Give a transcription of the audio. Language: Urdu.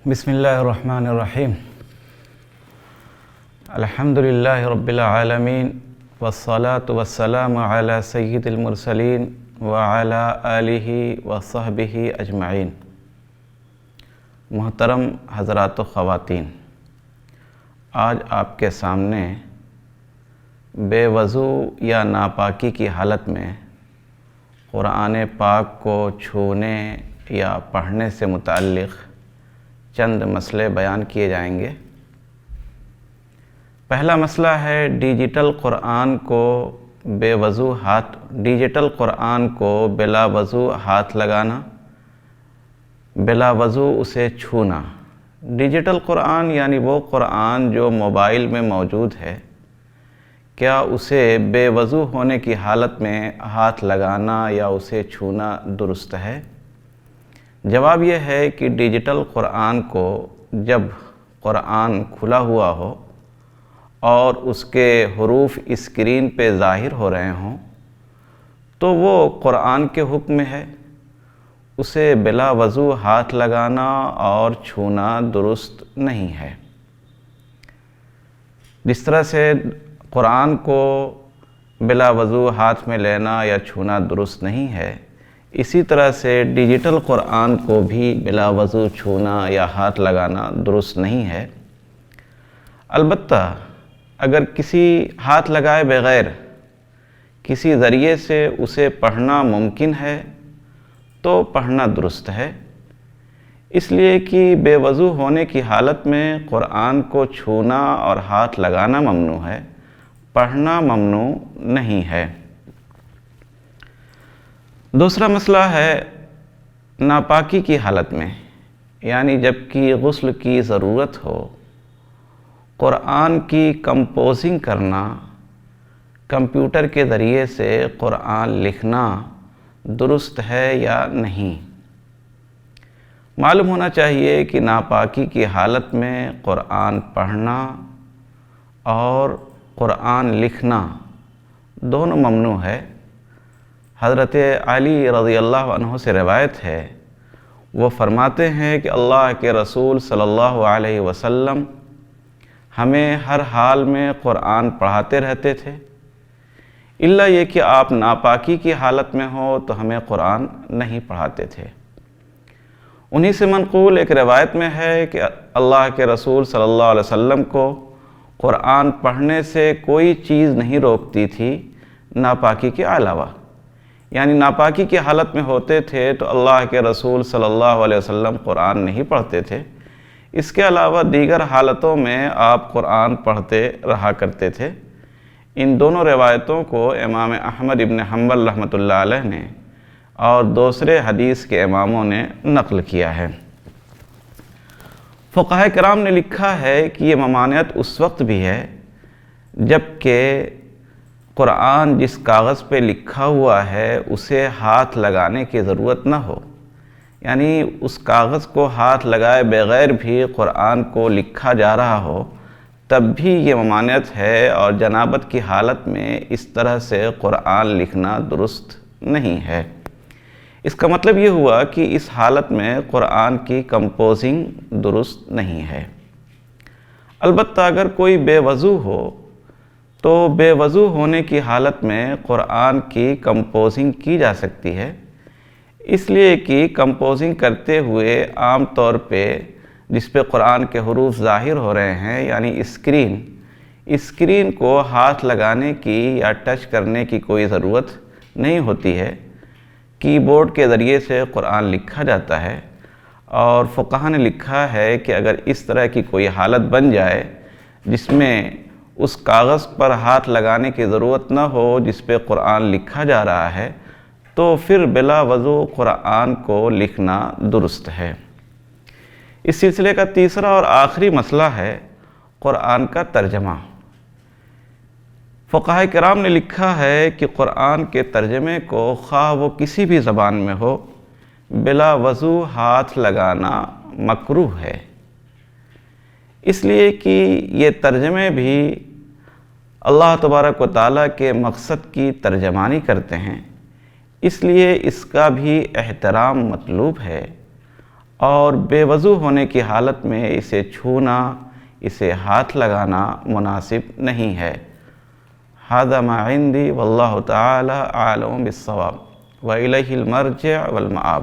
بسم اللہ الرحمن الرحیم الحمدللہ رب العالمین والصلاة والسلام علی سید المرسلین وعلی آلہ وصحبہ اجمعین۔ محترم حضرات و خواتین، آج آپ کے سامنے بے وضو یا ناپاکی کی حالت میں قرآن پاک کو چھونے یا پڑھنے سے متعلق چند مسئلے بیان کیے جائیں گے۔ پہلا مسئلہ ہے ڈیجیٹل قرآن کو بلا وضو ہاتھ لگانا، بلا وضو اسے چھونا۔ ڈیجیٹل قرآن یعنی وہ قرآن جو موبائل میں موجود ہے، کیا اسے بے وضو ہونے کی حالت میں ہاتھ لگانا یا اسے چھونا درست ہے؟ جواب یہ ہے کہ ڈیجیٹل قرآن کو جب قرآن کھلا ہوا ہو اور اس کے حروف اسکرین پہ ظاہر ہو رہے ہوں تو وہ قرآن کے حکم میں ہے، اسے بلا وضو ہاتھ لگانا اور چھونا درست نہیں ہے۔ جس طرح سے قرآن کو بلا وضو ہاتھ میں لینا یا چھونا درست نہیں ہے، اسی طرح سے ڈیجیٹل قرآن کو بھی بلا وضو چھونا یا ہاتھ لگانا درست نہیں ہے۔ البتہ اگر کسی ہاتھ لگائے بغیر کسی ذریعے سے اسے پڑھنا ممکن ہے تو پڑھنا درست ہے، اس لیے کہ بے وضو ہونے کی حالت میں قرآن کو چھونا اور ہاتھ لگانا ممنوع ہے، پڑھنا ممنوع نہیں ہے۔ دوسرا مسئلہ ہے ناپاکی کی حالت میں، یعنی جب کہ غسل کی ضرورت ہو، قرآن کی کمپوزنگ کرنا، کمپیوٹر کے ذریعے سے قرآن لکھنا درست ہے یا نہیں۔ معلوم ہونا چاہیے کہ ناپاکی کی حالت میں قرآن پڑھنا اور قرآن لکھنا دونوں ممنوع ہے۔ حضرت علی رضی اللہ عنہ سے روایت ہے، وہ فرماتے ہیں کہ اللہ کے رسول صلی اللہ علیہ وسلم ہمیں ہر حال میں قرآن پڑھاتے رہتے تھے، الا یہ کہ آپ ناپاکی کی حالت میں ہو تو ہمیں قرآن نہیں پڑھاتے تھے۔ انہی سے منقول ایک روایت میں ہے کہ اللہ کے رسول صلی اللہ علیہ وسلم کو قرآن پڑھنے سے کوئی چیز نہیں روکتی تھی ناپاکی کے علاوہ، یعنی ناپاکی کی حالت میں ہوتے تھے تو اللہ کے رسول صلی اللہ علیہ وسلم قرآن نہیں پڑھتے تھے، اس کے علاوہ دیگر حالتوں میں آپ قرآن پڑھتے رہا کرتے تھے۔ ان دونوں روایتوں کو امام احمد ابن حنبل رحمۃ اللہ علیہ نے اور دوسرے حدیث کے اماموں نے نقل کیا ہے۔ فقہاء کرام نے لکھا ہے کہ یہ ممانعت اس وقت بھی ہے جب کہ قرآن جس کاغذ پہ لکھا ہوا ہے اسے ہاتھ لگانے کی ضرورت نہ ہو، یعنی اس کاغذ کو ہاتھ لگائے بغیر بھی قرآن کو لکھا جا رہا ہو، تب بھی یہ ممانعت ہے اور جنابت کی حالت میں اس طرح سے قرآن لکھنا درست نہیں ہے۔ اس کا مطلب یہ ہوا کہ اس حالت میں قرآن کی کمپوزنگ درست نہیں ہے۔ البتہ اگر کوئی بے وضو ہو تو بے وضو ہونے کی حالت میں قرآن کی کمپوزنگ کی جا سکتی ہے، اس لیے کہ کمپوزنگ کرتے ہوئے عام طور پہ جس پہ قرآن کے حروف ظاہر ہو رہے ہیں یعنی اسکرین کو ہاتھ لگانے کی یا ٹچ کرنے کی کوئی ضرورت نہیں ہوتی ہے، کی بورڈ کے ذریعے سے قرآن لکھا جاتا ہے۔ اور فقہاء نے لکھا ہے کہ اگر اس طرح کی کوئی حالت بن جائے جس میں اس کاغذ پر ہاتھ لگانے کی ضرورت نہ ہو جس پہ قرآن لکھا جا رہا ہے تو پھر بلا وضو قرآن کو لکھنا درست ہے۔ اس سلسلے کا تیسرا اور آخری مسئلہ ہے قرآن کا ترجمہ۔ فقہاء کرام نے لکھا ہے کہ قرآن کے ترجمے کو خواہ وہ کسی بھی زبان میں ہو، بلا وضو ہاتھ لگانا مکروہ ہے، اس لیے کہ یہ ترجمے بھی اللہ تبارک و تعالیٰ کے مقصد کی ترجمانی کرتے ہیں، اس لیے اس کا بھی احترام مطلوب ہے اور بے وضو ہونے کی حالت میں اسے چھونا، اسے ہاتھ لگانا مناسب نہیں ہے۔ ھذا ما عندی واللہ تعالی اعلم بالصواب وإلیہ المرجع والمآب۔